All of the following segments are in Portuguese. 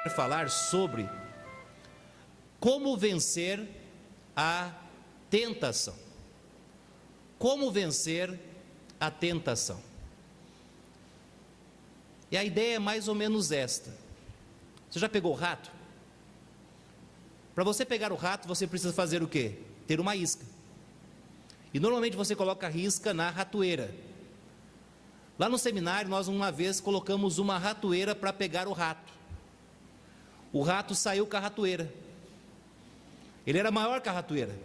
falar sobre como vencer a tentação. Como vencer a tentação. E a ideia é mais ou menos esta. Você já pegou o rato? Para você pegar o rato, você precisa fazer o quê? Ter uma isca. E normalmente você coloca a isca na ratoeira. Lá no seminário, nós uma vez colocamos uma ratoeira para pegar o rato. O rato saiu com a ratoeira. Ele era maior que a ratoeira.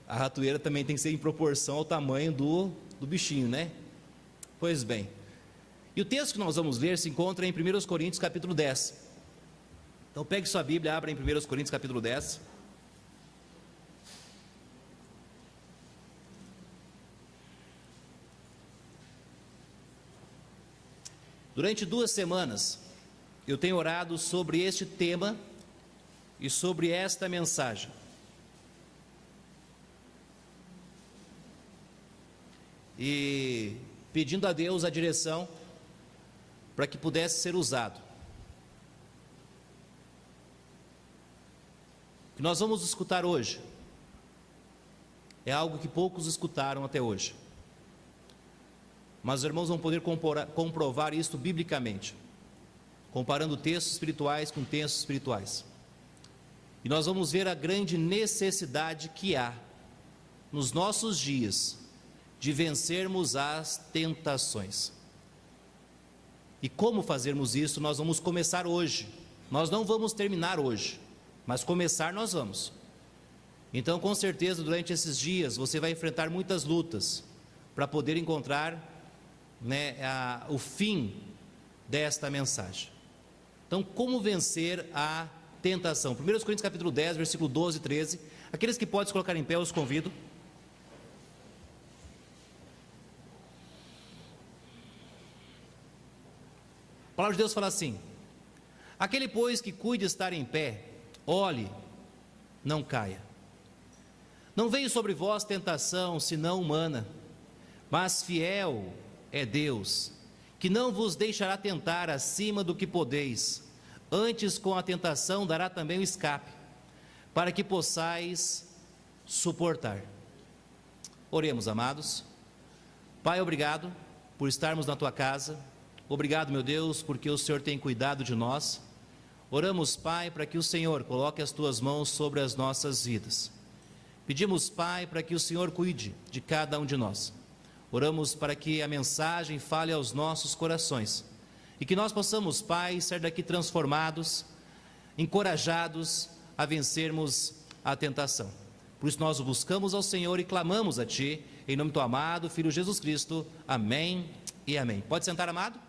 A ratoeira também tem que ser em proporção ao tamanho do bichinho, né? Pois bem. E o texto que nós vamos ler se encontra em 1 Coríntios capítulo 10. Então pegue sua Bíblia, abra em 1 Coríntios capítulo 10. Durante 2 semanas, eu tenho orado sobre este tema e sobre esta mensagem. E pedindo a Deus a direção para que pudesse ser usado. O que nós vamos escutar hoje é algo que poucos escutaram até hoje. Mas os irmãos vão poder comprovar isto biblicamente, comparando textos espirituais com textos espirituais. E nós vamos ver a grande necessidade que há nos nossos dias de vencermos as tentações. E como fazermos isso? Nós vamos começar hoje. Nós não vamos terminar hoje, mas começar nós vamos. Então, com certeza, durante esses dias você vai enfrentar muitas lutas para poder encontrar o fim desta mensagem. Então, como vencer a tentação? 1 Coríntios capítulo 10, versículo 12 e 13. Aqueles que podem se colocar em pé, eu os convido. A palavra de Deus fala assim: aquele, pois, que cuide estar em pé, olhe, não caia. Não veio sobre vós tentação, senão humana, mas fiel é Deus, que não vos deixará tentar acima do que podeis, antes com a tentação dará também o escape, para que possais suportar. Oremos, amados. Pai, obrigado por estarmos na tua casa. Obrigado, meu Deus, porque o Senhor tem cuidado de nós. Oramos, Pai, para que o Senhor coloque as tuas mãos sobre as nossas vidas. Pedimos, Pai, para que o Senhor cuide de cada um de nós. Oramos para que a mensagem fale aos nossos corações e que nós possamos, Pai, sair daqui transformados, encorajados a vencermos a tentação. Por isso nós o buscamos ao Senhor e clamamos a Ti, em nome do Teu amado Filho Jesus Cristo. Amém e amém. Pode sentar, amado?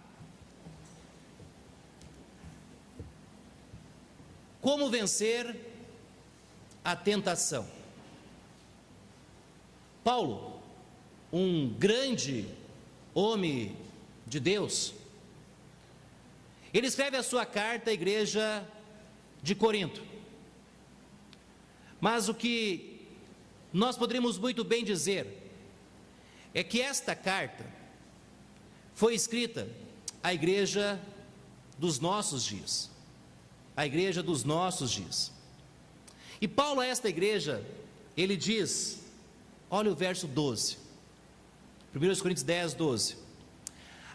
Como vencer a tentação? Paulo, um grande homem de Deus, ele escreve a sua carta à igreja de Corinto. Mas o que nós poderíamos muito bem dizer é que esta carta foi escrita à igreja dos nossos dias. A igreja dos nossos dias. E Paulo a esta igreja, ele diz, olha o verso 12, 1 Coríntios 10, 12.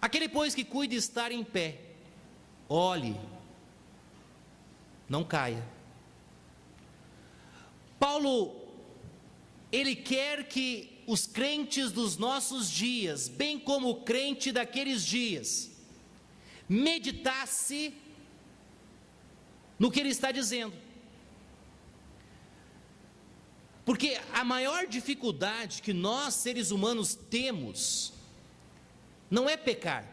Aquele, pois, que cuide estar em pé, olhe, não caia. Paulo, ele quer que os crentes dos nossos dias, bem como o crente daqueles dias, meditasse no que ele está dizendo. Porque a maior dificuldade que nós seres humanos temos não é pecar.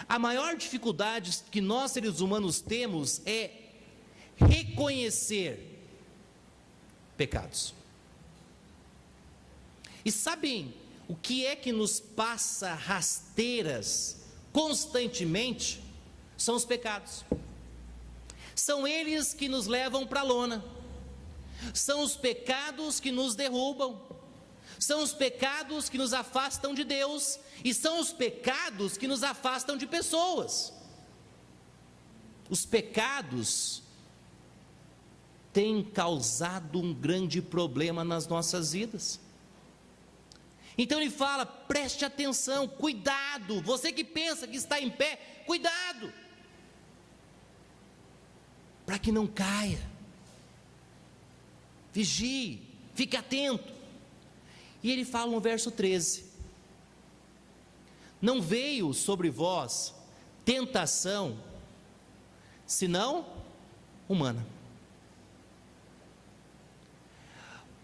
A maior dificuldade que nós seres humanos temos é reconhecer pecados. E sabem o que é que nos passa rasteiras constantemente? São os pecados. São eles que nos levam para a lona. São os pecados que nos derrubam. São os pecados que nos afastam de Deus e são os pecados que nos afastam de pessoas. Os pecados têm causado um grande problema nas nossas vidas. Então ele fala: preste atenção, cuidado, você que pensa que está em pé, cuidado, para que não caia. Vigie, fique atento. E ele fala no verso 13: não veio sobre vós tentação, senão humana.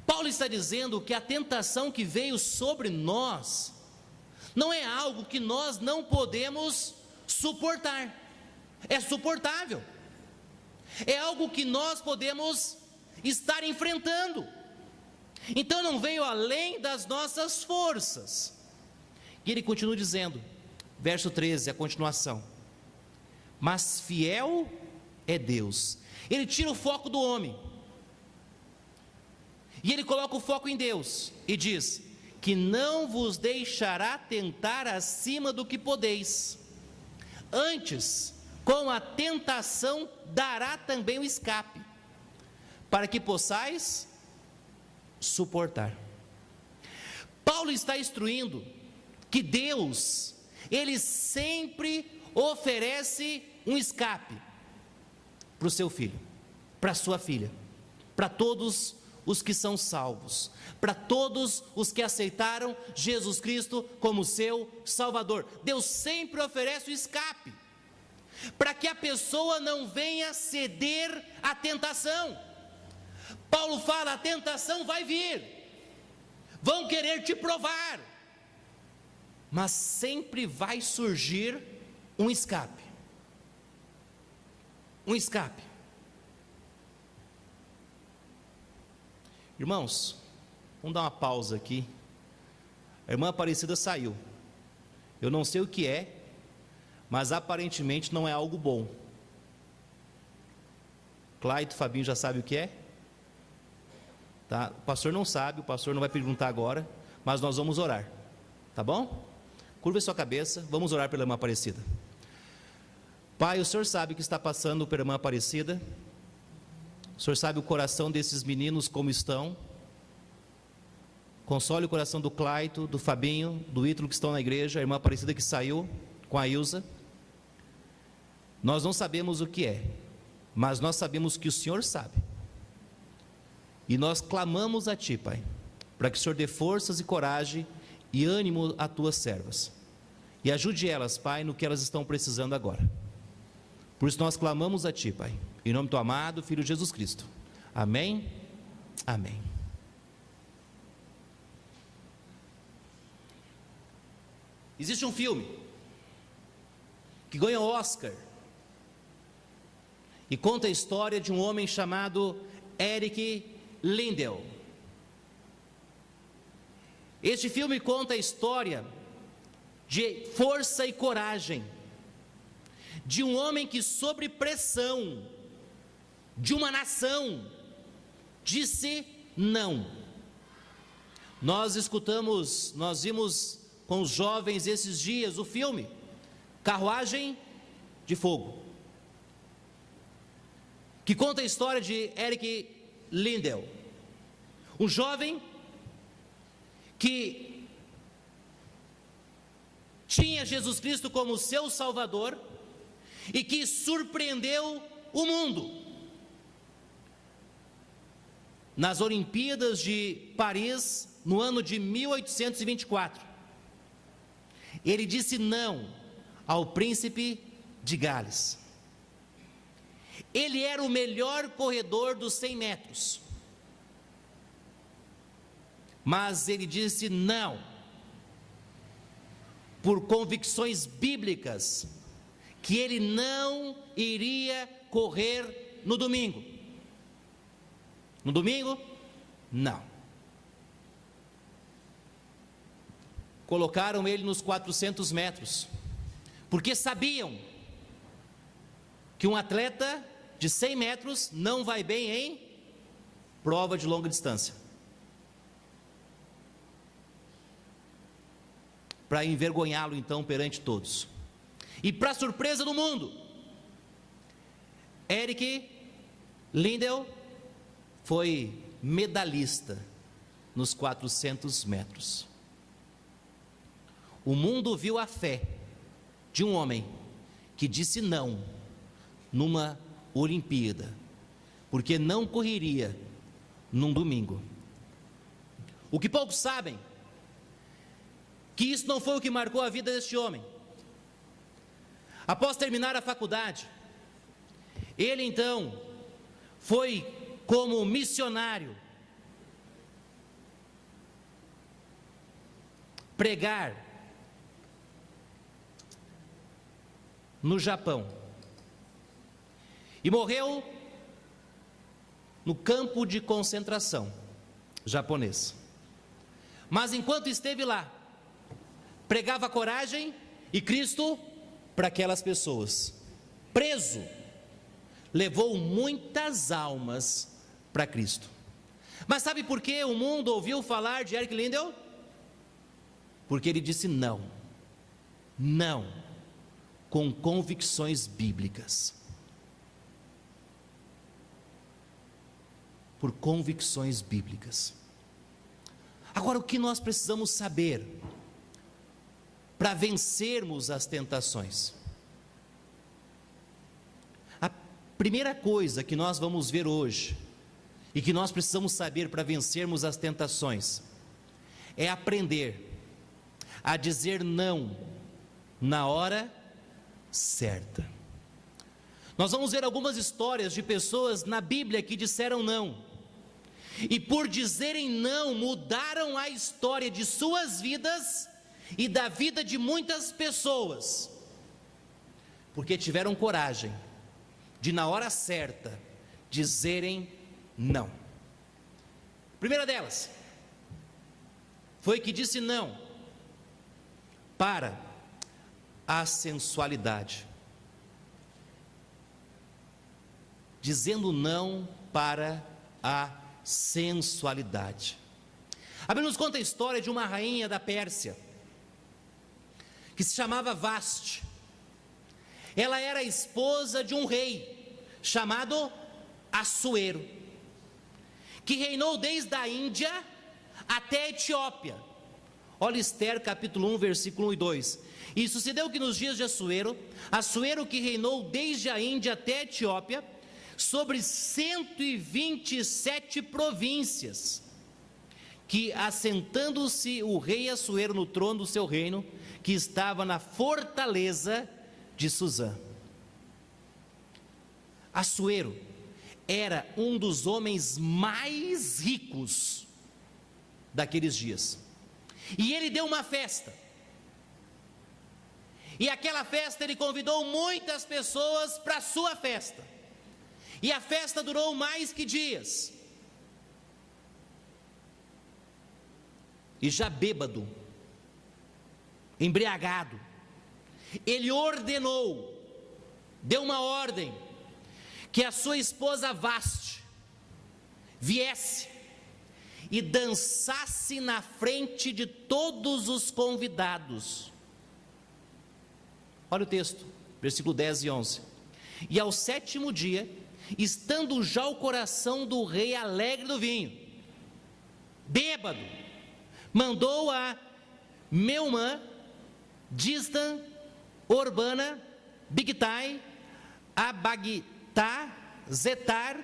Paulo está dizendo que a tentação que veio sobre nós não é algo que nós não podemos suportar, é suportável, é algo que nós podemos estar enfrentando. Então não veio além das nossas forças. E ele continua dizendo, verso 13, a continuação: mas fiel é Deus. Ele tira o foco do homem e ele coloca o foco em Deus e diz que não vos deixará tentar acima do que podeis, antes com a tentação dará também o escape, para que possais suportar. Paulo está instruindo que Deus, ele sempre oferece um escape para o seu filho, para a sua filha, para todos os que são salvos, para todos os que aceitaram Jesus Cristo como seu Salvador. Deus sempre oferece o escape, para que a pessoa não venha ceder à tentação. Paulo fala: a tentação vai vir, vão querer te provar, mas sempre vai surgir um escape. Um escape. Irmãos, vamos dar uma pausa aqui. A irmã Aparecida saiu. Eu não sei o que é, mas aparentemente não é algo bom. Clayton, Fabinho já sabe o que é? Tá? O pastor não sabe, o pastor não vai perguntar agora, mas nós vamos orar, tá bom? Curva sua cabeça, vamos orar pela irmã Aparecida. Pai, o Senhor sabe o que está passando pela irmã Aparecida. O Senhor sabe o coração desses meninos como estão. Console o coração do Clayton, do Fabinho, do Ítalo que estão na igreja, a irmã Aparecida que saiu com a Ilza. Nós não sabemos o que é, mas nós sabemos que o Senhor sabe. E nós clamamos a Ti, Pai, para que o Senhor dê forças e coragem e ânimo a Tuas servas. E ajude elas, Pai, no que elas estão precisando agora. Por isso nós clamamos a Ti, Pai, em nome do Teu amado Filho Jesus Cristo. Amém? Amém. Existe um filme que ganhou Oscar e conta a história de um homem chamado Eric Lindell. Este filme conta a história de força e coragem de um homem que, sob pressão de uma nação, disse não. Nós vimos com os jovens esses dias o filme Carruagem de Fogo, que conta a história de Eric Lindell, um jovem que tinha Jesus Cristo como seu Salvador e que surpreendeu o mundo. Nas Olimpíadas de Paris, no ano de 1824, ele disse não ao príncipe de Gales. Ele era o melhor corredor dos 100 metros, mas ele disse não, por convicções bíblicas, que ele não iria correr no domingo. No domingo, não. Colocaram ele nos 400 metros, porque sabiam que um atleta de 100 metros não vai bem em prova de longa distância. para envergonhá-lo então perante todos. E para surpresa do mundo, Eric Lindell foi medalhista nos 400 metros. O mundo viu a fé de um homem que disse não numa Olimpíada, porque não correria num domingo. O que poucos sabem, que isso não foi o que marcou a vida deste homem. Após terminar a faculdade, ele então foi como missionário pregar no Japão e morreu no campo de concentração japonês. Mas enquanto esteve lá, pregava coragem e Cristo para aquelas pessoas. Preso, levou muitas almas para Cristo. Mas sabe por que o mundo ouviu falar de Eric Lindell? Porque ele disse não, com convicções bíblicas. Por convicções bíblicas. Agora, o que nós precisamos saber para vencermos as tentações? A primeira coisa que nós vamos ver hoje, e que nós precisamos saber para vencermos as tentações, é aprender a dizer não na hora certa. Nós vamos ver algumas histórias de pessoas na Bíblia que disseram não, e por dizerem não, mudaram a história de suas vidas e da vida de muitas pessoas, porque tiveram coragem de, na hora certa, dizerem não. A primeira delas foi que disse não para a sensualidade, dizendo não para a sensualidade. A Bíblia nos conta a história de uma rainha da Pérsia, que se chamava Vaste. Ela era esposa de um rei, chamado Assuero, que reinou desde a Índia até a Etiópia. Olha Esther capítulo 1, versículo 1 e 2. E sucedeu que nos dias de Assuero que reinou desde a Índia até a Etiópia, sobre 127 províncias, que assentando-se o rei Assuero no trono do seu reino, que estava na fortaleza de Suzã. Assuero era um dos homens mais ricos daqueles dias, e ele deu uma festa, e aquela festa ele convidou muitas pessoas para a sua festa, e a festa durou mais que dias. E já bêbado, embriagado, ele ordenou, deu uma ordem, que a sua esposa Vaste viesse e dançasse na frente de todos os convidados. Olha o texto, versículo 10 e 11. E ao 7º dia, estando já o coração do rei alegre do vinho, bêbado, mandou a Meumã, Distan, Urbana, Bigtai, Abagtá, Zetar,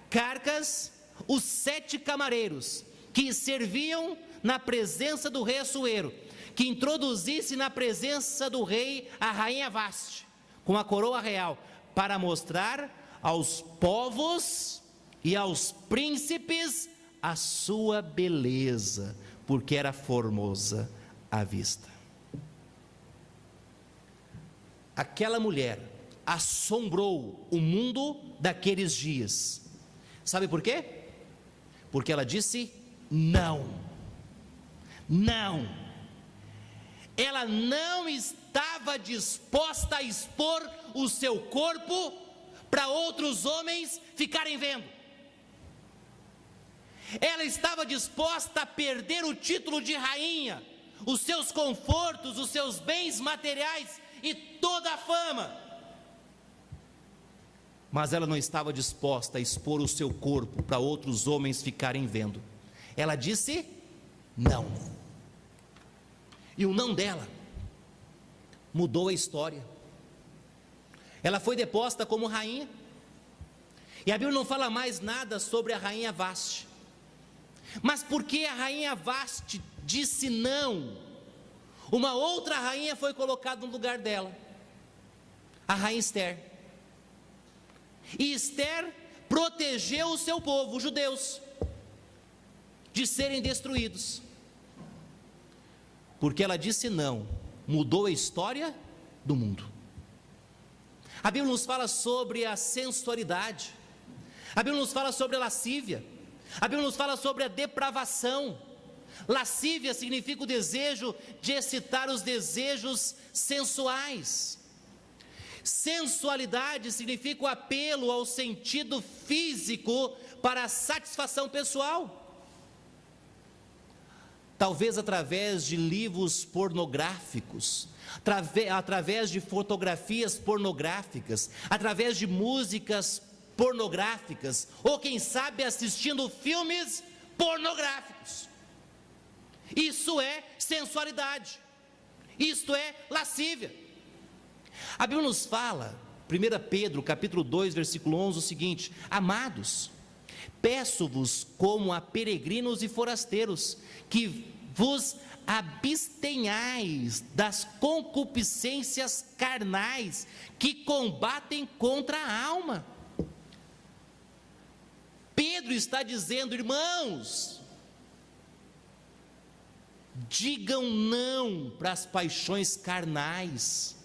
Carcas, os 7 camareiros que serviam na presença do rei Assuero, que introduzisse na presença do rei a rainha Vaste, com a coroa real, para mostrar aos povos e aos príncipes a sua beleza, porque era formosa à vista. Aquela mulher assombrou o mundo daqueles dias. Sabe por quê? Porque ela disse não. Não. Ela não estava disposta a expor o seu corpo para outros homens ficarem vendo. Ela estava disposta a perder o título de rainha, os seus confortos, os seus bens materiais e toda a fama. Mas ela não estava disposta a expor o seu corpo para outros homens ficarem vendo. Ela disse não. E o não dela mudou a história. Ela foi deposta como rainha. E a Bíblia não fala mais nada sobre a rainha Vaste. Mas porque a rainha Vaste disse não, uma outra rainha foi colocada no lugar dela, a rainha Ester. E Ester protegeu o seu povo, os judeus, de serem destruídos. Porque ela disse não, mudou a história do mundo. A Bíblia nos fala sobre a sensualidade, a Bíblia nos fala sobre a lascívia, a Bíblia nos fala sobre a depravação. Lascívia significa o desejo de excitar os desejos sensuais. Sensualidade significa o apelo ao sentido físico para a satisfação pessoal. Talvez através de livros pornográficos, através de fotografias pornográficas, através de músicas pornográficas, ou quem sabe assistindo filmes pornográficos. Isso é sensualidade, isto é lascívia. A Bíblia nos fala, 1 Pedro capítulo 2, versículo 11, o seguinte: amados, peço-vos como a peregrinos e forasteiros, que vos abstenhais das concupiscências carnais, que combatem contra a alma. Pedro está dizendo, irmãos, digam não para as paixões carnais,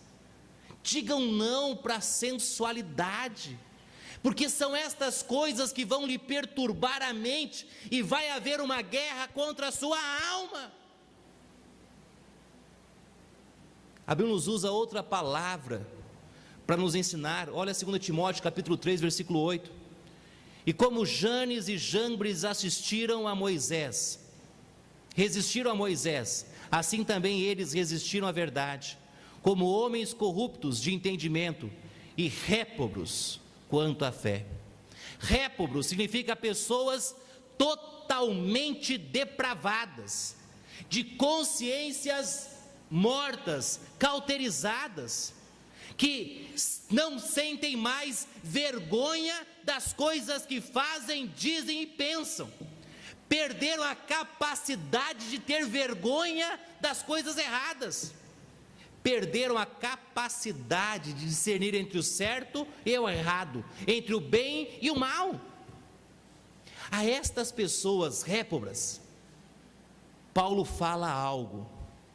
digam não para a sensualidade, porque são estas coisas que vão lhe perturbar a mente, e vai haver uma guerra contra a sua alma. A Bíblia nos usa outra palavra para nos ensinar. Olha 2 Timóteo capítulo 3, versículo 8. E como Janes e Jambres resistiram a Moisés, assim também eles resistiram à verdade, como homens corruptos de entendimento e réprobos quanto à fé. Réprobos significa pessoas totalmente depravadas, de consciências mortas, cauterizadas, que não sentem mais vergonha das coisas que fazem, dizem e pensam. Perderam a capacidade de ter vergonha das coisas erradas. Perderam a capacidade de discernir entre o certo e o errado, entre o bem e o mal. A estas pessoas réprobas, Paulo fala algo,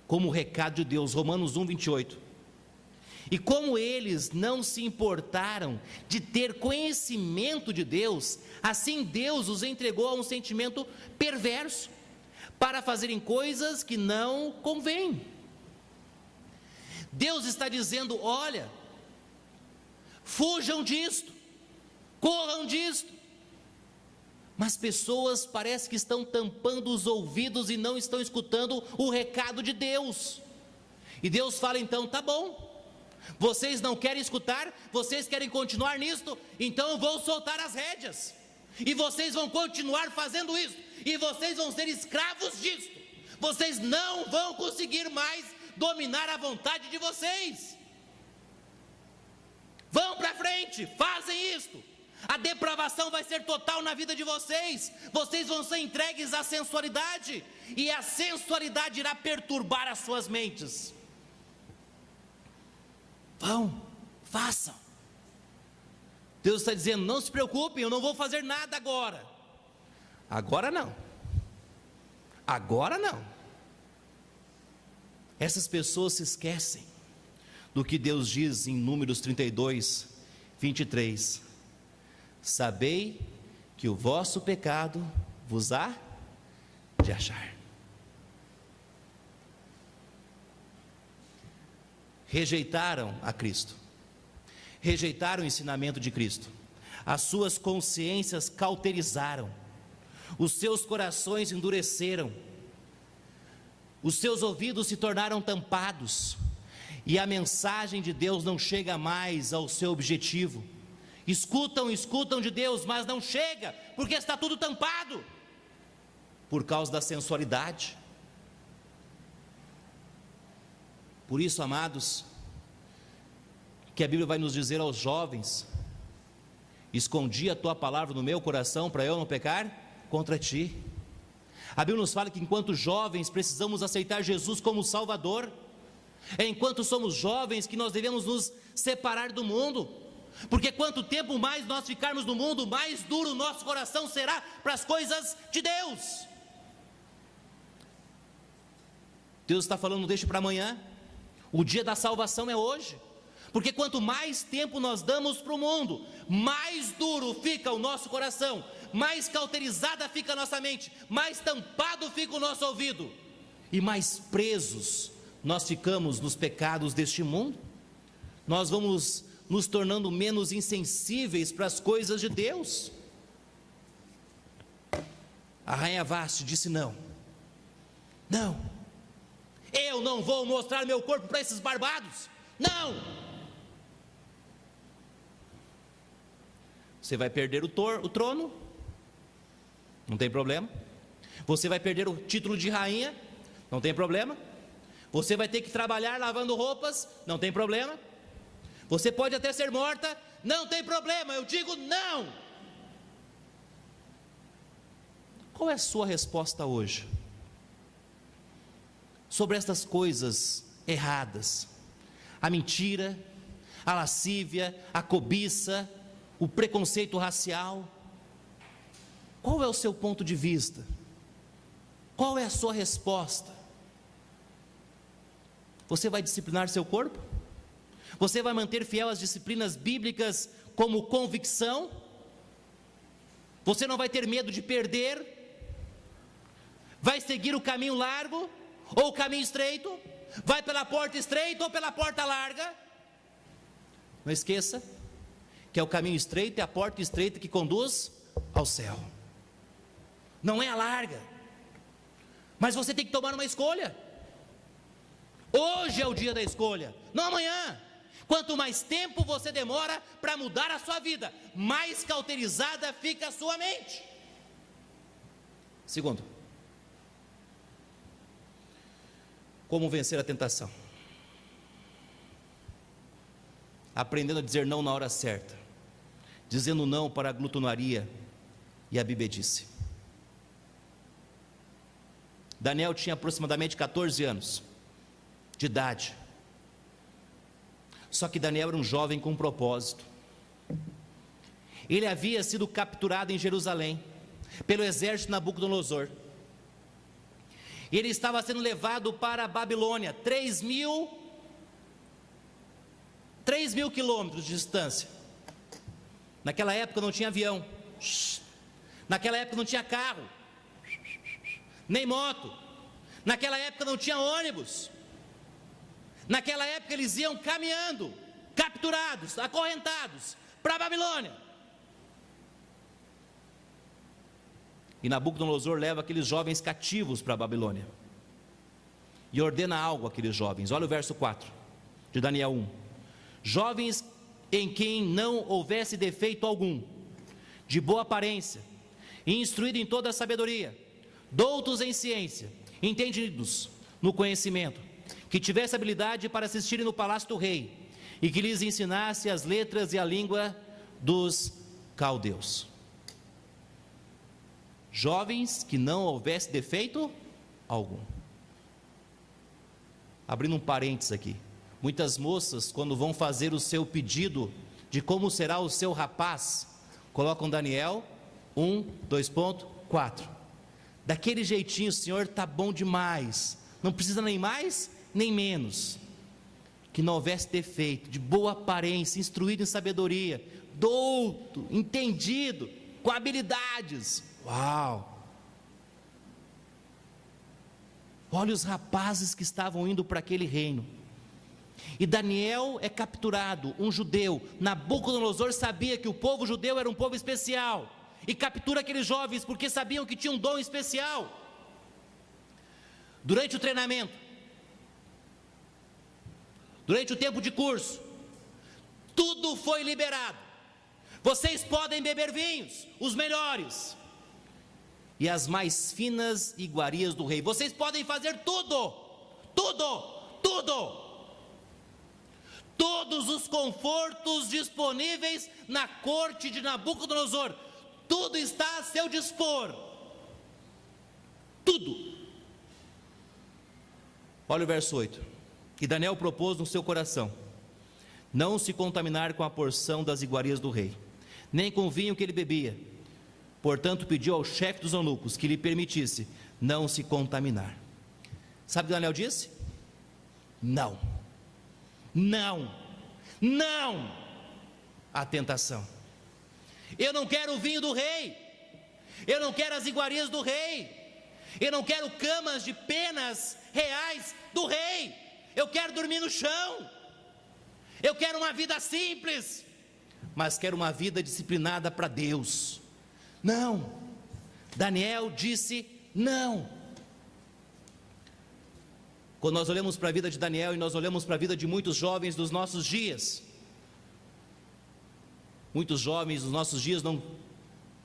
como recado de Deus, Romanos 1, 28. E como eles não se importaram de ter conhecimento de Deus, assim Deus os entregou a um sentimento perverso, para fazerem coisas que não convêm. Deus está dizendo, olha, fujam disto, corram disto. Mas pessoas parece que estão tampando os ouvidos e não estão escutando o recado de Deus. E Deus fala então, tá bom, vocês não querem escutar, vocês querem continuar nisto, então eu vou soltar as rédeas, e vocês vão continuar fazendo isso, e vocês vão ser escravos disto, vocês não vão conseguir mais dominar a vontade de vocês. Vão para frente, fazem isto. A depravação vai ser total na vida de vocês. Vocês vão ser entregues à sensualidade, e a sensualidade irá perturbar as suas mentes. Vão, façam. Deus está dizendo, não se preocupem, eu não vou fazer nada agora. Agora não. Agora não. Essas pessoas se esquecem do que Deus diz em Números 32, 23. Sabei que o vosso pecado vos há de achar. Rejeitaram a Cristo, rejeitaram o ensinamento de Cristo, as suas consciências cauterizaram, os seus corações endureceram, os seus ouvidos se tornaram tampados, e a mensagem de Deus não chega mais ao seu objetivo. Escutam de Deus, mas não chega, porque está tudo tampado, por causa da sensualidade. Por isso, amados, que a Bíblia vai nos dizer aos jovens: escondi a tua palavra no meu coração para eu não pecar contra ti. A Bíblia nos fala que enquanto jovens precisamos aceitar Jesus como Salvador. É enquanto somos jovens que nós devemos nos separar do mundo, porque quanto tempo mais nós ficarmos no mundo, mais duro o nosso coração será para as coisas de Deus. Deus está falando, não deixe para amanhã. O dia da salvação é hoje, porque quanto mais tempo nós damos para o mundo, mais duro fica o nosso coração, mais cauterizada fica a nossa mente, mais tampado fica o nosso ouvido, e mais presos nós ficamos nos pecados deste mundo. Nós vamos nos tornando menos insensíveis para as coisas de Deus. A rainha Vasti disse: não, eu não vou mostrar meu corpo para esses barbados, não. Você vai perder o trono, não tem problema. Você vai perder o título de rainha, não tem problema. Você vai ter que trabalhar lavando roupas, não tem problema. Você pode até ser morta, não tem problema. Eu digo não. Qual é a sua resposta hoje sobre estas coisas erradas? A mentira, a lascívia, a cobiça, o preconceito racial. Qual é o seu ponto de vista? Qual é a sua resposta? Você vai disciplinar seu corpo? Você vai manter fiel às disciplinas bíblicas como convicção? Você não vai ter medo de perder? Vai seguir o caminho largo ou o caminho estreito? Vai pela porta estreita ou pela porta larga? Não esqueça que é o caminho estreito e a porta estreita que conduz ao céu. Não é a larga. Mas você tem que tomar uma escolha. Hoje é o dia da escolha, não amanhã. Quanto mais tempo você demora para mudar a sua vida, mais cauterizada fica a sua mente. Segundo, como vencer a tentação? Aprendendo a dizer não na hora certa, dizendo não para a glutonaria e a bebedice. Daniel tinha aproximadamente 14 anos de idade. Só que Daniel era um jovem com um propósito. Ele havia sido capturado em Jerusalém pelo exército de Nabucodonosor. Ele estava sendo levado para a Babilônia, 3.000 quilômetros de distância. Naquela época não tinha avião, naquela época não tinha carro, nem moto, naquela época não tinha ônibus. Naquela época eles iam caminhando, capturados, acorrentados, para a Babilônia. E Nabucodonosor leva aqueles jovens cativos para a Babilônia. E ordena algo àqueles jovens. Olha o verso 4 de Daniel 1. Jovens em quem não houvesse defeito algum, de boa aparência, instruído em toda a sabedoria, doutos em ciência, entendidos no conhecimento, que tivesse habilidade para assistirem no palácio do rei, e que lhes ensinasse as letras e a língua dos caldeus. Jovens que não houvesse defeito algum. Abrindo um parênteses aqui, muitas moças, quando vão fazer o seu pedido de como será o seu rapaz, colocam Daniel 1:4. Daquele jeitinho, Senhor, está bom demais, não precisa nem mais nem menos, que não houvesse defeito, de boa aparência, instruído em sabedoria, douto, entendido, com habilidades. Uau! Olha os rapazes que estavam indo para aquele reino. E Daniel é capturado, um judeu. Nabucodonosor sabia que o povo judeu era um povo especial, e captura aqueles jovens porque sabiam que tinham um dom especial. durante o treinamento, durante o tempo de curso, tudo foi liberado. Vocês podem beber vinhos, os melhores, e as mais finas iguarias do rei. Vocês podem fazer tudo, tudo, tudo. Todos os confortos disponíveis na corte de Nabucodonosor, tudo está a seu dispor. Tudo. Olha o verso 8. E Daniel propôs no seu coração não se contaminar com a porção das iguarias do rei, nem com o vinho que ele bebia. Portanto, pediu ao chefe dos eunucos que lhe permitisse não se contaminar. Sabe o que Daniel disse? Não, não, não à tentação. Eu não quero o vinho do rei, eu não quero as iguarias do rei, eu não quero camas de penas reais do rei, eu quero dormir no chão, eu quero uma vida simples, mas quero uma vida disciplinada para Deus. Não, Daniel disse não. Quando nós olhamos para a vida de Daniel e nós olhamos para a vida de muitos jovens dos nossos dias, muitos jovens dos nossos dias não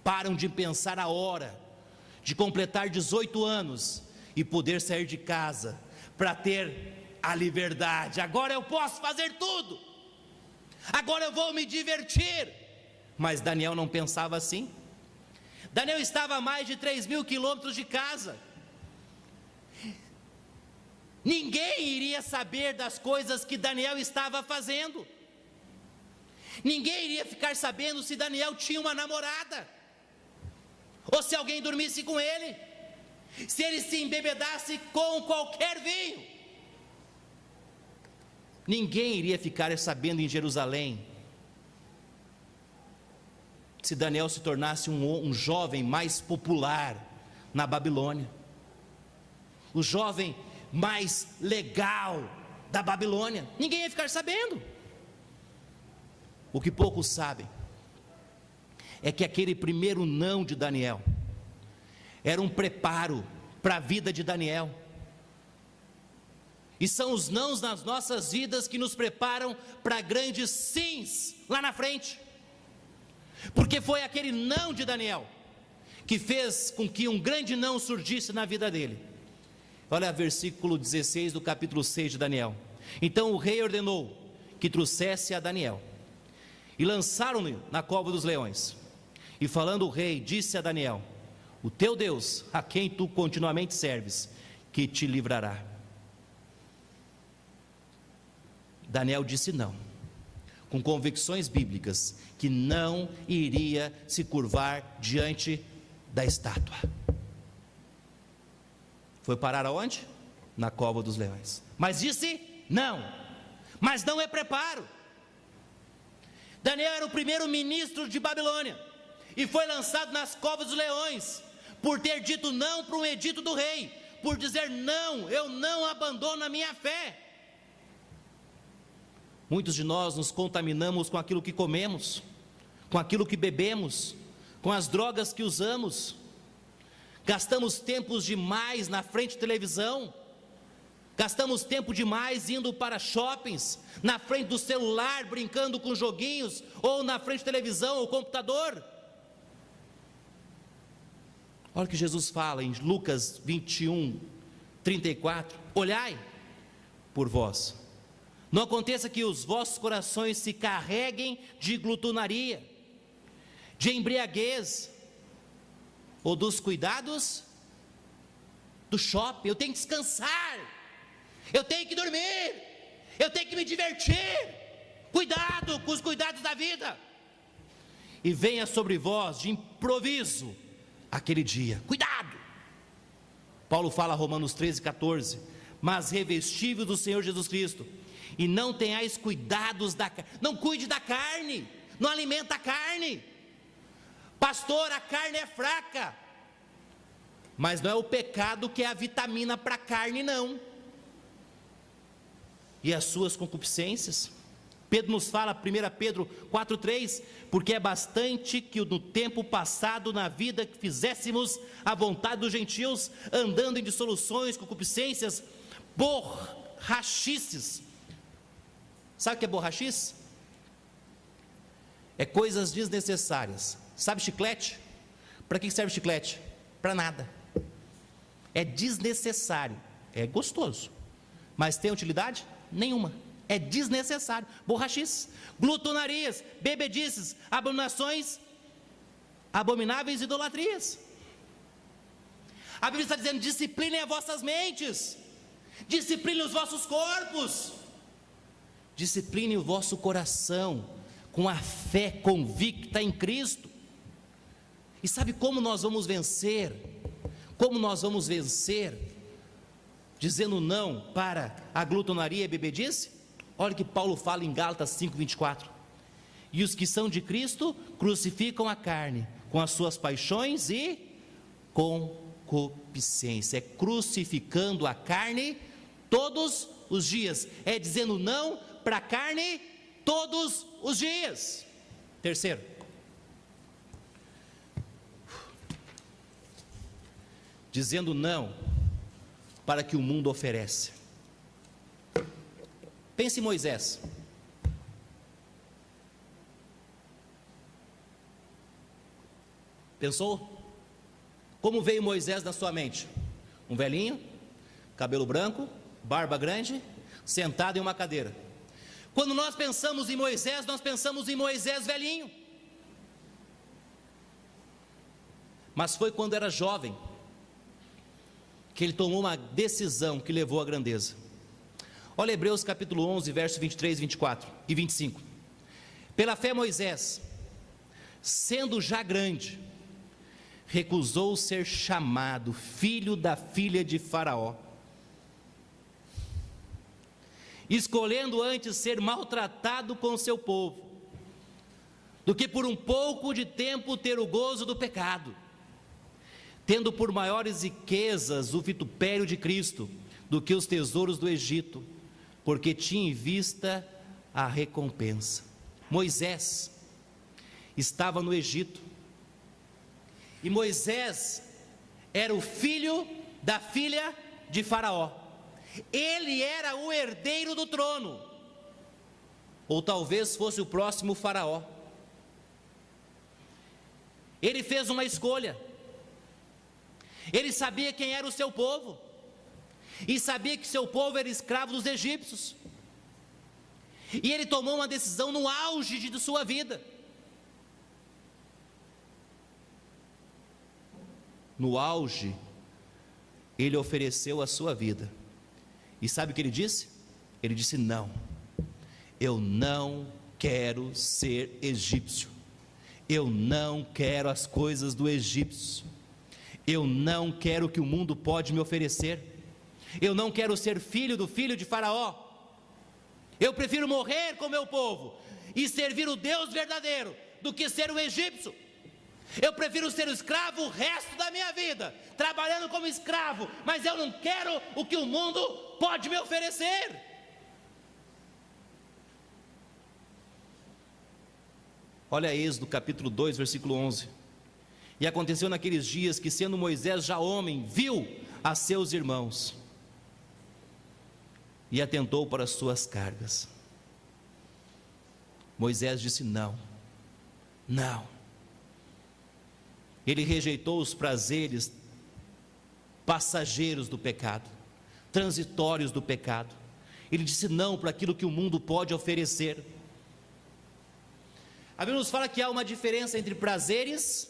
param de pensar a hora de completar 18 anos e poder sair de casa para ter a liberdade. Agora eu posso fazer tudo, agora eu vou me divertir. Mas Daniel não pensava assim. Daniel estava a mais de 3.000 quilômetros de casa. Ninguém iria saber das coisas que Daniel estava fazendo. Ninguém iria ficar sabendo se Daniel tinha uma namorada, ou se alguém dormisse com ele, se ele se embebedasse com qualquer vinho. Ninguém iria ficar sabendo em Jerusalém se Daniel se tornasse um jovem mais popular na Babilônia, o jovem mais legal da Babilônia. Ninguém ia ficar sabendo. O que poucos sabem é que aquele primeiro não de Daniel era um preparo para a vida de Daniel. E são os nãos nas nossas vidas que nos preparam para grandes sims lá na frente. Porque foi aquele não de Daniel que fez com que um grande não surgisse na vida dele. Olha o versículo 16 do capítulo 6 de Daniel. Então o rei ordenou que trouxesse a Daniel, e lançaram-no na cova dos leões. E falando o rei, disse a Daniel: o teu Deus, a quem tu continuamente serves, que te livrará. Daniel disse não, com convicções bíblicas, que não iria se curvar diante da estátua. Foi parar aonde? Na cova dos leões. Mas disse não. Mas não é preparo. Daniel era o primeiro ministro de Babilônia e foi lançado nas covas dos leões por ter dito não para um edito do rei, por dizer não, eu não abandono a minha fé. Muitos de nós nos contaminamos com aquilo que comemos, com aquilo que bebemos, com as drogas que usamos. Gastamos tempos demais na frente da televisão, gastamos tempo demais indo para shoppings, na frente do celular, brincando com joguinhos, ou na frente da televisão ou computador. Olha o que Jesus fala em Lucas 21, 34. Olhai por vós, não aconteça que os vossos corações se carreguem de glutonaria, de embriaguez, ou dos cuidados do shopping. Eu tenho que descansar, eu tenho que dormir, eu tenho que me divertir. Cuidado com os cuidados da vida. E venha sobre vós de improviso aquele dia. Cuidado. Paulo fala, Romanos 13, 14: mas revestível do Senhor Jesus Cristo, e não tenhais cuidados da carne. Não cuide da carne, não alimenta a carne. Pastor, a carne é fraca. Mas não é o pecado que é a vitamina para a carne, não. E as suas concupiscências. Pedro nos fala, 1 Pedro 4,3, porque é bastante que no tempo passado na vida que fizéssemos a vontade dos gentios, andando em dissoluções, concupiscências, borrachices. Sabe o que é borrachice? É coisas desnecessárias. Sabe chiclete? Para que serve chiclete? Para nada. É desnecessário. É gostoso, mas tem utilidade? Nenhuma. É desnecessário. Borrachice, glutonarias, bebedices, abominações, abomináveis idolatrias. A Bíblia está dizendo: disciplinem as vossas mentes, disciplinem os vossos corpos, disciplinem o vosso coração com a fé convicta em Cristo. E sabe como nós vamos vencer? Como nós vamos vencer dizendo não para a glutonaria e a bebedice? Olha o que Paulo fala em Gálatas 5,24: e os que são de Cristo crucificam a carne com as suas paixões e concupiscência. É crucificando a carne todos os dias, é dizendo não para a carne todos os dias. Terceiro, dizendo não para que o mundo oferece. Pense em Moisés. Pensou? Como veio Moisés na sua mente? Um velhinho, cabelo branco, barba grande, sentado em uma cadeira. Quando nós pensamos em Moisés, nós pensamos em Moisés velhinho. Mas foi quando era jovem que ele tomou uma decisão que levou à grandeza. Olha Hebreus capítulo 11, versos 23, 24 e 25. Pela fé Moisés, sendo já grande, recusou ser chamado filho da filha de Faraó, escolhendo antes ser maltratado com seu povo, do que por um pouco de tempo ter o gozo do pecado, tendo por maiores riquezas o vitupério de Cristo, do que os tesouros do Egito, porque tinha em vista a recompensa. Moisés estava no Egito, e Moisés era o filho da filha de Faraó. Ele era o herdeiro do trono, ou talvez fosse o próximo Faraó. Ele fez uma escolha. Ele sabia quem era o seu povo, e sabia que seu povo era escravo dos egípcios, e ele tomou uma decisão no auge de sua vida. No auge, ele ofereceu a sua vida, e sabe o que ele disse? Ele disse: não, eu não quero ser egípcio, eu não quero as coisas do egípcio, eu não quero o que o mundo pode me oferecer, eu não quero ser filho de Faraó, eu prefiro morrer com meu povo e servir o Deus verdadeiro, do que ser um egípcio. Eu prefiro ser escravo o resto da minha vida, trabalhando como escravo, mas eu não quero o que o mundo pode me oferecer. Olha Êxodo capítulo 2, versículo 11. E aconteceu naqueles dias que, sendo Moisés já homem, viu a seus irmãos e atentou para as suas cargas. Moisés disse: não, não. Ele rejeitou os prazeres passageiros do pecado, transitórios do pecado. Ele disse não para aquilo que o mundo pode oferecer. A Bíblia nos fala que há uma diferença entre prazeres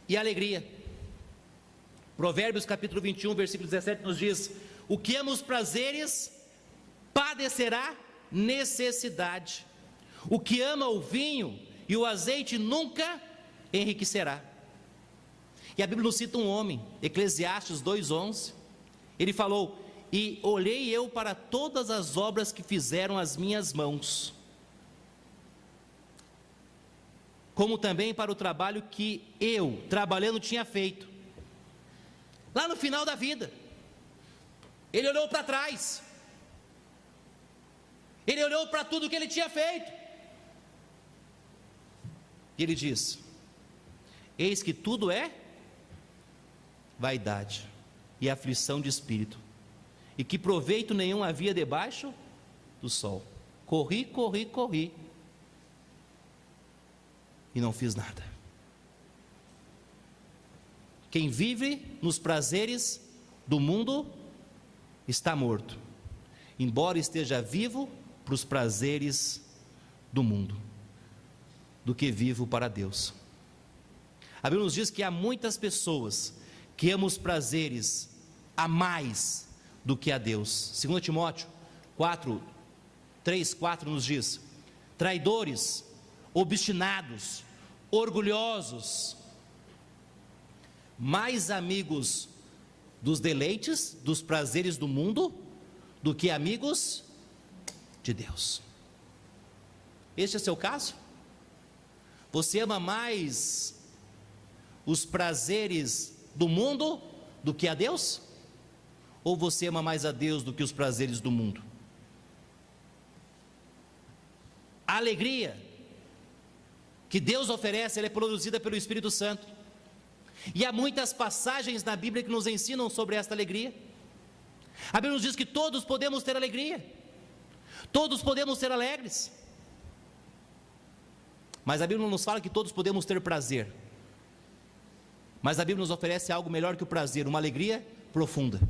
e alegria. Provérbios capítulo 21, versículo 17 nos diz: o que ama os prazeres padecerá necessidade, o que ama o vinho e o azeite nunca enriquecerá. E a Bíblia nos cita um homem, Eclesiastes 2:11, ele falou: e olhei eu para todas as obras que fizeram as minhas mãos, como também para o trabalho que eu, trabalhando, tinha feito. Lá no final da vida, ele olhou para trás, ele olhou para tudo que ele tinha feito, E ele diz: eis que tudo é vaidade e aflição de espírito, e que proveito nenhum havia debaixo do sol. Corri, corri, corri, e não fiz nada. Quem vive nos prazeres do mundo está morto, embora esteja vivo para os prazeres do mundo, do que vivo para Deus. A Bíblia nos diz que há muitas pessoas que amam os prazeres a mais do que a Deus. 2 Timóteo 3:4 nos diz: traidores, obstinados, orgulhosos, mais amigos dos deleites, dos prazeres do mundo, do que amigos de Deus. Este é o seu caso? Você ama mais os prazeres do mundo do que a Deus? Ou você ama mais a Deus do que os prazeres do mundo? A alegria que Deus oferece, ela é produzida pelo Espírito Santo. E há muitas passagens na Bíblia que nos ensinam sobre esta alegria. A Bíblia nos diz que todos podemos ter alegria, todos podemos ser alegres. Mas a Bíblia não nos fala que todos podemos ter prazer. Mas a Bíblia nos oferece algo melhor que o prazer, uma alegria profunda.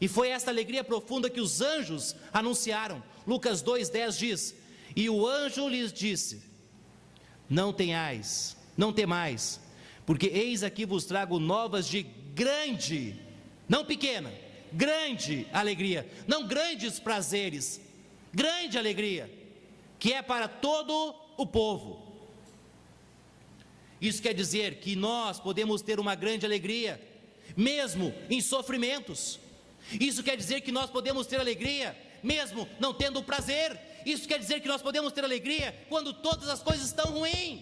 E foi esta alegria profunda que os anjos anunciaram. Lucas 2:10 diz: e o anjo lhes disse: não temais, porque eis aqui vos trago novas de grande, não pequena, grande alegria, não grandes prazeres, grande alegria, que é para todo o povo. Isso quer dizer que nós podemos ter uma grande alegria, mesmo em sofrimentos. Isso quer dizer que nós podemos ter alegria, mesmo não tendo prazer. Isso quer dizer que nós podemos ter alegria quando todas as coisas estão ruins.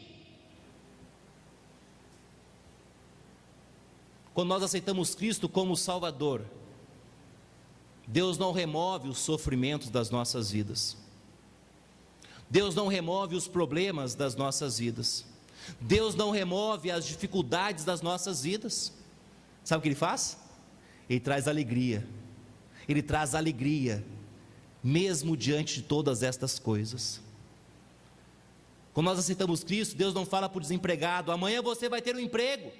Quando nós aceitamos Cristo como Salvador, Deus não remove os sofrimentos das nossas vidas. Deus não remove os problemas das nossas vidas. Deus não remove as dificuldades das nossas vidas. Sabe o que Ele faz? Ele traz alegria. Ele traz alegria, mesmo diante de todas estas coisas. Quando nós aceitamos Cristo, Deus não fala para o desempregado: amanhã você vai ter um emprego.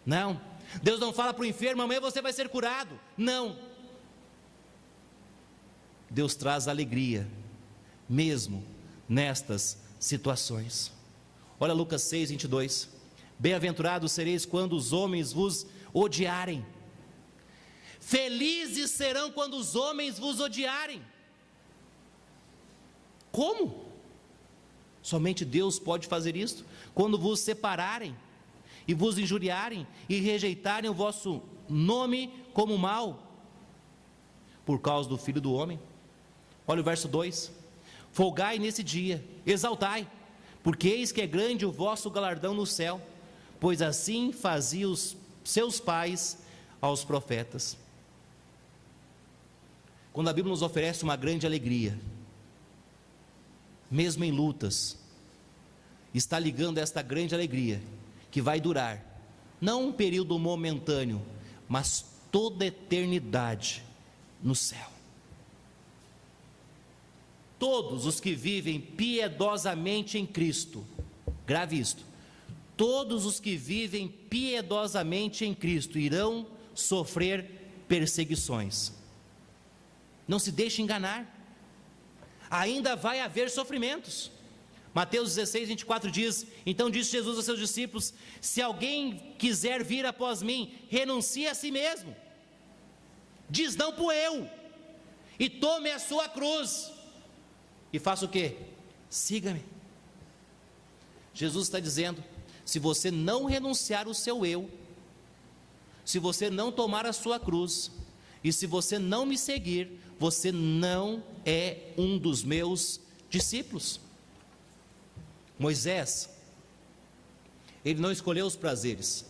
Não. Deus não fala para o enfermo: amanhã você vai ser curado. Não. Deus traz alegria, mesmo nestas situações. Olha Lucas 6:22. Bem-aventurados sereis quando os homens vos odiarem. Felizes serão quando os homens vos odiarem. Como? Somente Deus pode fazer isso. Quando vos separarem e vos injuriarem e rejeitarem o vosso nome como mal, por causa do Filho do Homem. Olha o verso 2: folgai nesse dia, exaltai, porque eis que é grande o vosso galardão no céu, pois assim faziam os seus pais aos profetas. Quando a Bíblia nos oferece uma grande alegria, mesmo em lutas, está ligando esta grande alegria, que vai durar, não um período momentâneo, mas toda a eternidade no céu. Todos os que vivem piedosamente em Cristo, grave isto, todos os que vivem piedosamente em Cristo irão sofrer perseguições. Não se deixe enganar, ainda vai haver sofrimentos. Mateus 16:24 diz: então disse Jesus aos seus discípulos: se alguém quiser vir após mim, renuncie a si mesmo, diz não para o eu, e tome a sua cruz, e faça o quê? Siga-me. Jesus está dizendo: se você não renunciar o seu eu, se você não tomar a sua cruz, e se você não me seguir, você não é um dos meus discípulos. Moisés, ele não escolheu os prazeres.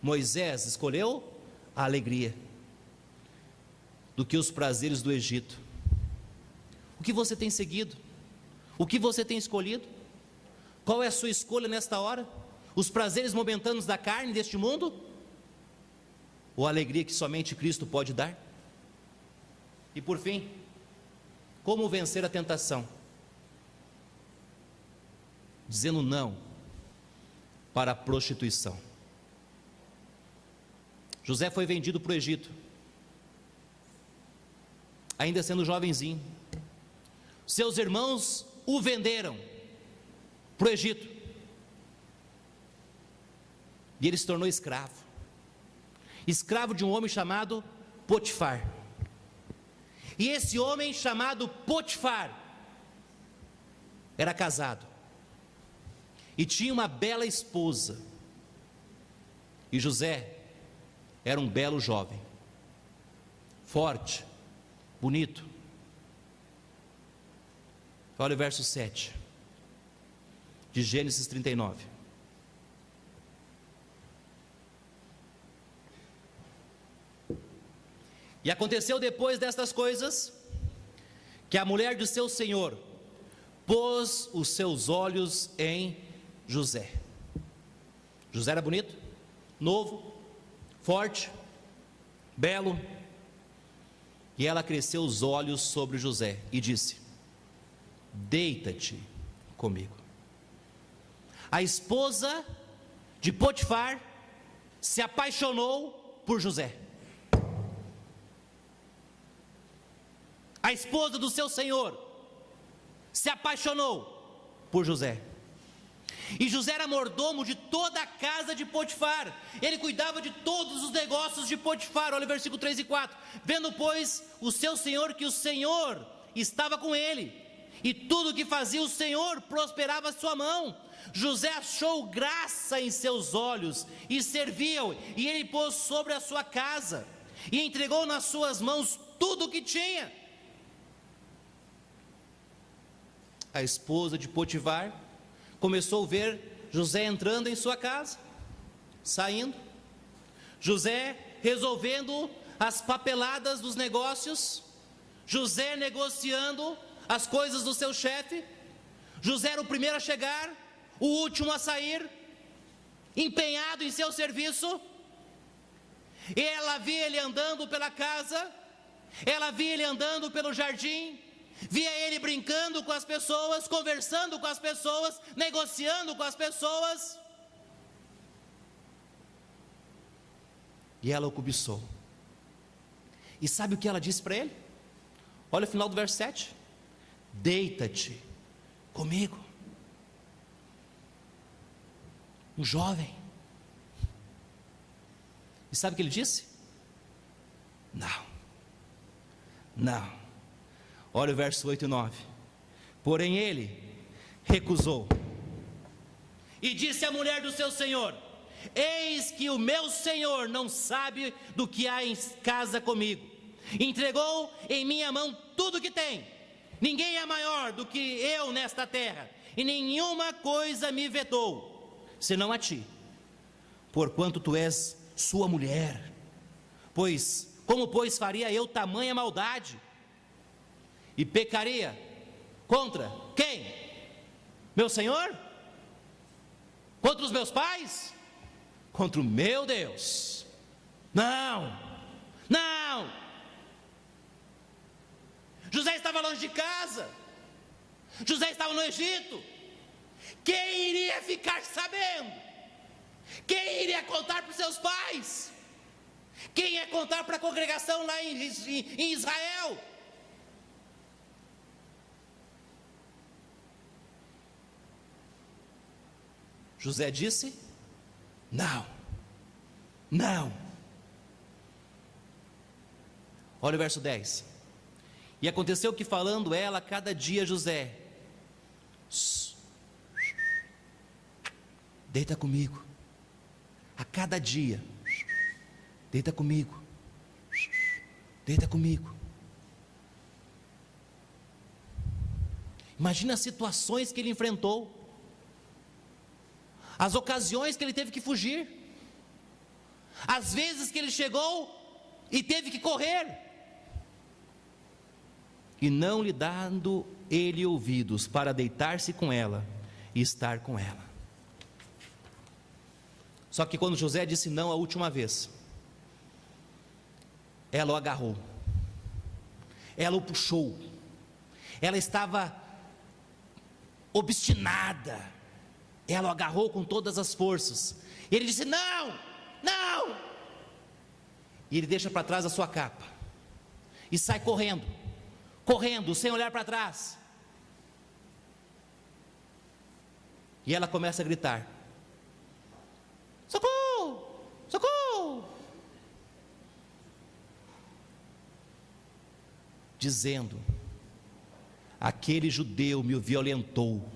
Moisés escolheu a alegria do que os prazeres do Egito. O que você tem seguido? O que você tem escolhido? Qual é a sua escolha nesta hora? Os prazeres momentâneos da carne deste mundo? Ou a alegria que somente Cristo pode dar? E por fim, como vencer a tentação? Dizendo não para a prostituição. José foi vendido para o Egito, ainda sendo jovenzinho. Seus irmãos o venderam para o Egito, e ele se tornou escravo de um homem chamado Potifar. E esse homem chamado Potifar era casado e tinha uma bela esposa, e José era um belo jovem, forte, bonito. Olha o verso 7 de Gênesis 39. E aconteceu depois destas coisas, que a mulher de seu senhor pôs os seus olhos em José. José era bonito, novo, forte, belo, e ela cresceu os olhos sobre José e disse: deita-te comigo. A esposa de Potifar se apaixonou por José. A esposa do seu senhor se apaixonou por José. E José era mordomo de toda a casa de Potifar. Ele cuidava de todos os negócios de Potifar. Olha o versículo 3 e 4. Vendo, pois, o seu senhor que o Senhor estava com ele, e tudo que fazia o Senhor prosperava a sua mão, José achou graça em seus olhos e serviu-o, e ele pôs sobre a sua casa e entregou nas suas mãos tudo o que tinha. A esposa de Potifar começou a ver José entrando em sua casa, saindo, José resolvendo as papeladas dos negócios, José negociando as coisas do seu chefe. José era o primeiro a chegar, o último a sair, empenhado em seu serviço. E ela via ele andando pela casa, ela via ele andando pelo jardim, via ele brincando com as pessoas, conversando com as pessoas, negociando com as pessoas. E ela o cobiçou. E sabe o que ela disse para ele? Olha o final do verso 7. Deita-te comigo. Um jovem. E sabe o que ele disse? Não. Olha o verso 8 e 9. Porém ele recusou e disse à mulher do seu senhor: eis que o meu senhor não sabe do que há em casa comigo. Entregou em minha mão tudo que tem. Ninguém é maior do que eu nesta terra, e nenhuma coisa me vedou, senão a ti, porquanto tu és sua mulher. Como faria eu tamanha maldade? E pecaria contra quem? Meu Senhor? Contra os meus pais? Contra o meu Deus? Não. José estava longe de casa, José estava no Egito. Quem iria ficar sabendo? Quem iria contar para os seus pais? Quem ia contar para a congregação lá em Israel? José disse: não. Olha o verso 10. E aconteceu que, falando ela cada dia a José: deita comigo. A cada dia: deita comigo. Imagina as situações que ele enfrentou, as ocasiões que ele teve que fugir, as vezes que ele chegou e teve que correr, e não lhe dando ele ouvidos para deitar-se com ela, e estar com ela. Só que quando José disse não a última vez, ela o agarrou, ela o puxou, ela estava obstinada, ela o agarrou com todas as forças. Ele disse: não, não. E ele deixa para trás a sua capa e sai correndo, correndo, sem olhar para trás. E ela começa a gritar: socorro, socorro, dizendo: aquele judeu me violentou,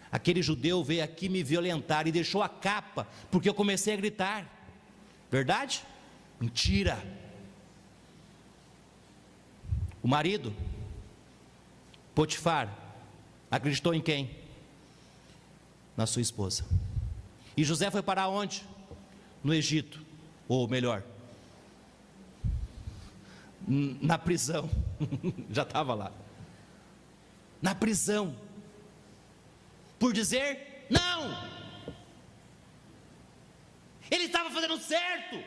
aquele judeu veio aqui me violentar e deixou a capa, porque eu comecei a gritar. Verdade? Mentira. O marido, Potifar, acreditou em quem? Na sua esposa. E José foi parar onde? No Egito, ou melhor, na prisão. Já estava lá, na prisão, por dizer não. Ele estava fazendo certo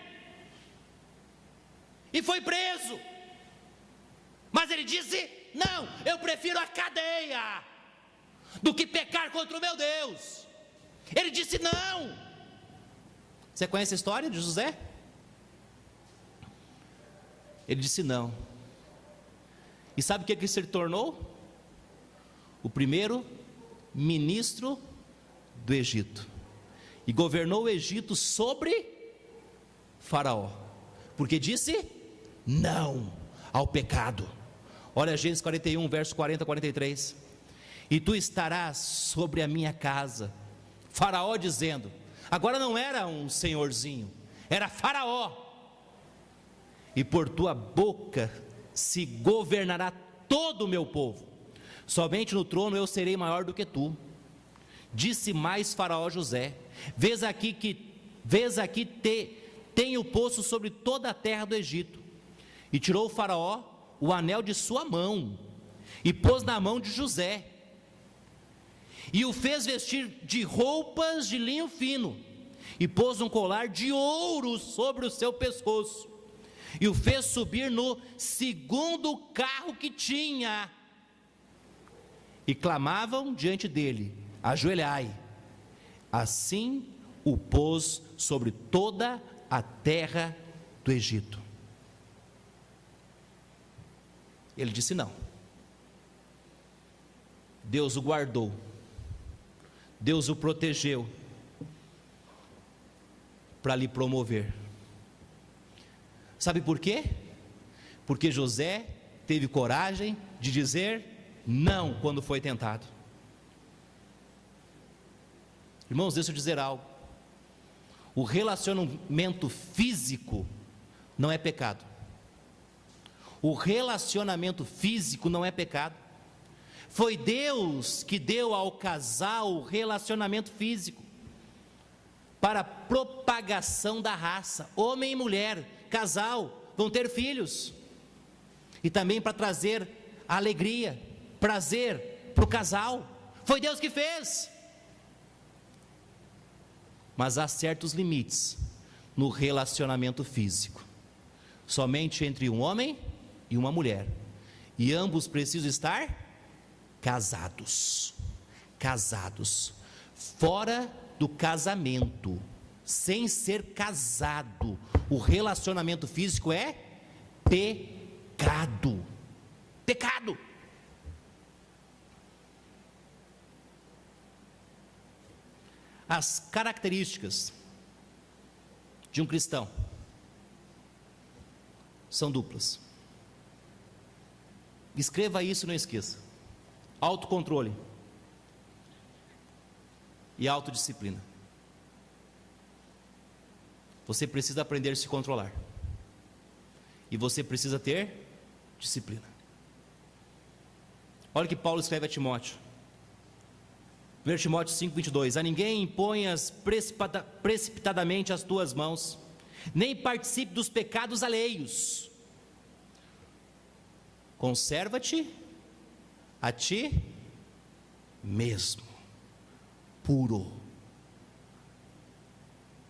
e foi preso, mas ele disse: não, eu prefiro a cadeia do que pecar contra o meu Deus. Ele disse não. Você conhece a história de José? Ele disse não. E sabe o que ele se tornou? O primeiro ministro do Egito, e governou o Egito sobre Faraó, porque disse não ao pecado. Olha Gênesis 41, verso 40 a 43. E tu estarás sobre a minha casa. Faraó dizendo, agora não era um senhorzinho, era Faraó. E por tua boca se governará todo o meu povo. Somente no trono eu serei maior do que tu. Disse mais Faraó a José: vês aqui tenho posto sobre toda a terra do Egito. E tirou o Faraó o anel de sua mão e pôs na mão de José, e o fez vestir de roupas de linho fino, e pôs um colar de ouro sobre o seu pescoço, e o fez subir no segundo carro que tinha, e clamavam diante dele: ajoelhai. Assim o pôs sobre toda a terra do Egito. Ele disse não. Deus o guardou, Deus o protegeu para lhe promover. Sabe por quê? Porque José teve coragem de dizer não quando foi tentado. Irmãos, deixa eu dizer algo. O relacionamento físico não é pecado. O relacionamento físico não é pecado. Foi Deus que deu ao casal o relacionamento físico para a propagação da raça. Homem e mulher, casal, vão ter filhos. E também para trazer alegria, prazer para o casal. Foi Deus que fez. Mas há certos limites no relacionamento físico. Somente entre um homem e uma mulher. E ambos precisam estar casados. Casados. Fora do casamento, sem ser casado, o relacionamento físico é pecado. Pecado. As características de um cristão são duplas. Escreva isso e não esqueça: autocontrole e autodisciplina. Você precisa aprender a se controlar, e você precisa ter disciplina. Olha o que Paulo escreve a Timóteo, 1 Timóteo 5:22: a ninguém imponhas precipitadamente as tuas mãos, nem participe dos pecados alheios. Conserva-te a ti mesmo. puro.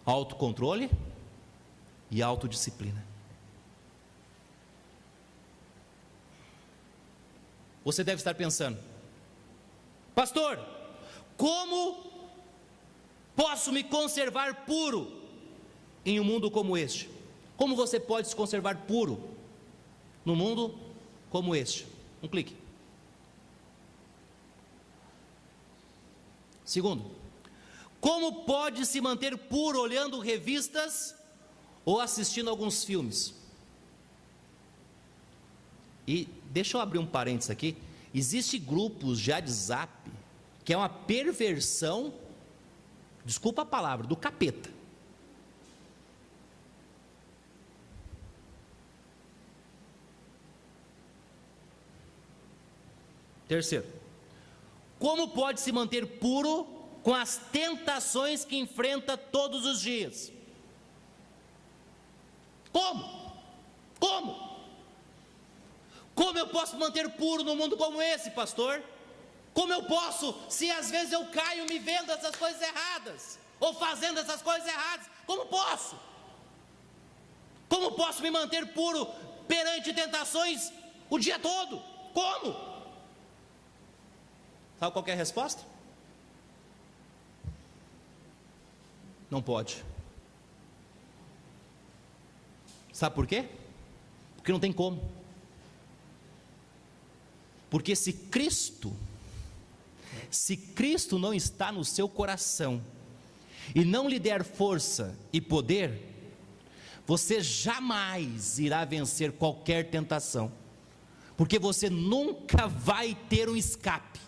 Autocontrole e autodisciplina. Você deve estar pensando: pastor, como posso me conservar puro em um mundo como este? Como você pode se conservar puro num mundo como este? Um clique. Segundo, como pode se manter puro olhando revistas ou assistindo alguns filmes? E deixa eu abrir um parênteses aqui. Existem grupos de WhatsApp que é uma perversão, desculpa a palavra, do capeta. Terceiro, como pode se manter puro com as tentações que enfrenta todos os dias? Como eu posso manter puro num mundo como esse, pastor? Como eu posso, se às vezes eu caio me vendo essas coisas erradas, ou fazendo essas coisas erradas? Como posso? Como posso me manter puro perante tentações o dia todo? Como? Sabe qual é a resposta? Não pode. Sabe por quê? Porque não tem como. Porque se Cristo não está no seu coração e não lhe der força e poder, você jamais irá vencer qualquer tentação, porque você nunca vai ter um escape.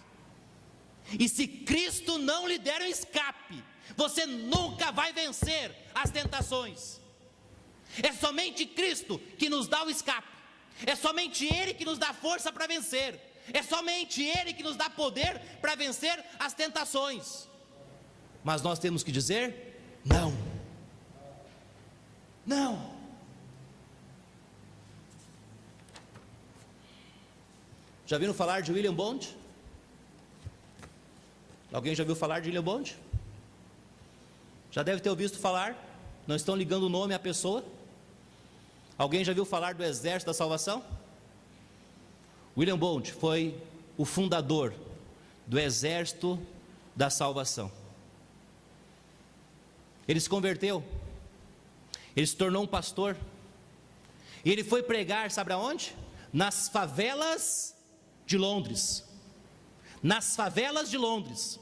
E se Cristo não lhe der um escape, você nunca vai vencer as tentações. É somente Cristo que nos dá o escape. É somente Ele que nos dá força para vencer. É somente Ele que nos dá poder para vencer as tentações. Mas nós temos que dizer não. Não. Já viram falar de William Bond? Alguém já viu falar de William Bond? Já deve ter ouvido falar. Não estão ligando o nome à pessoa. Alguém já viu falar do Exército da Salvação? William Bond foi o fundador do Exército da Salvação. Ele se converteu, ele se tornou um pastor, e ele foi pregar, sabe aonde? Nas favelas de Londres. Nas favelas de Londres,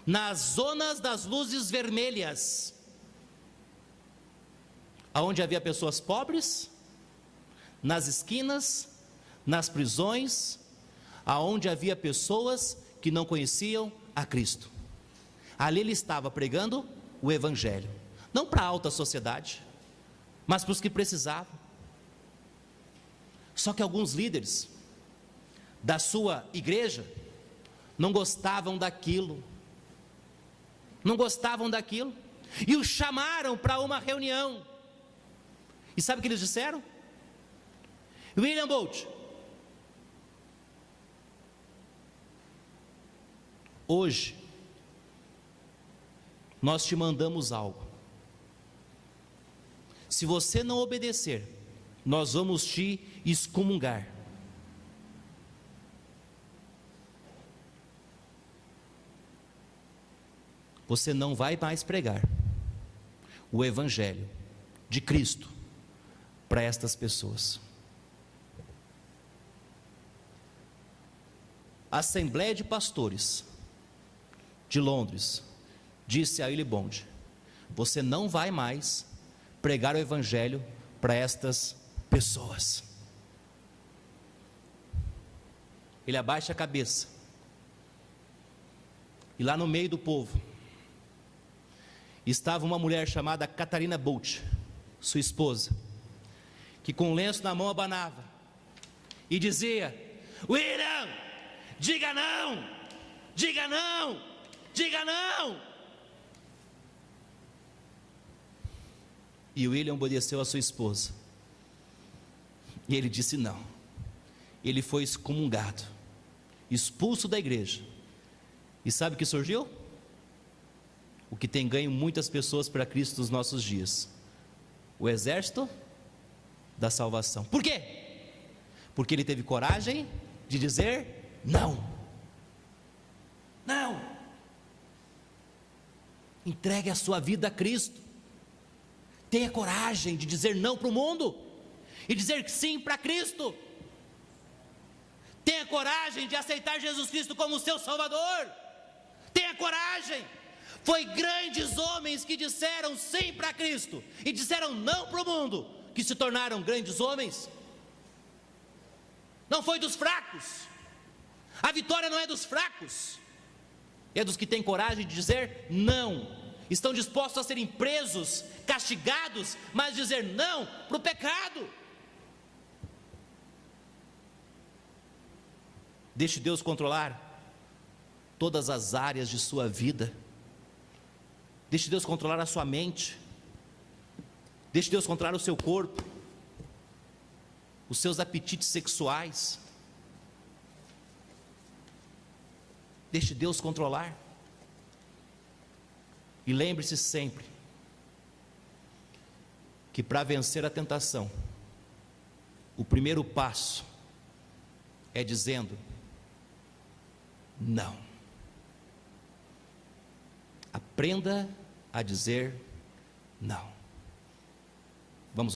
nas zonas das luzes vermelhas, aonde havia pessoas pobres, nas esquinas, nas prisões, aonde havia pessoas que não conheciam a Cristo. Ali ele estava pregando o Evangelho, não para a alta sociedade, mas para os que precisavam. Só que alguns líderes da sua igreja não gostavam daquilo, e o chamaram para uma reunião. E sabe o que eles disseram? William Bond, hoje nós te mandamos algo. Se você não obedecer, nós vamos te excomungar. Você não vai mais pregar o Evangelho de Cristo para estas pessoas. A Assembleia de Pastores de Londres disse a William Bond: você não vai mais pregar o Evangelho para estas pessoas. Ele abaixa a cabeça, e lá no meio do povo estava uma mulher chamada Catarina Bolt, sua esposa, que com um lenço na mão abanava e dizia: William, diga não, diga não, diga não. E William obedeceu a sua esposa, e ele disse não. Ele foi excomungado, expulso da igreja. E sabe o que surgiu? o que tem ganho muitas pessoas para Cristo nos nossos dias: o exército da salvação. Por quê? Porque ele teve coragem de dizer não. Não. Entregue a sua vida a Cristo. Tenha coragem de dizer não para o mundo e dizer sim para Cristo. Tenha coragem de aceitar Jesus Cristo como seu Salvador. Tenha coragem. Foi grandes homens que disseram sim para Cristo e disseram não para o mundo, que se tornaram grandes homens. Não foi dos fracos. A vitória não é dos fracos, é dos que têm coragem de dizer não. Estão dispostos a serem presos, castigados, mas dizer não para o pecado. Deixe Deus controlar todas as áreas de sua vida. Deixe Deus controlar a sua mente. Deixe Deus controlar o seu corpo, os seus apetites sexuais. Deixe Deus controlar. E lembre-se sempre que para vencer a tentação, o primeiro passo é dizendo não. Aprenda a dizer não.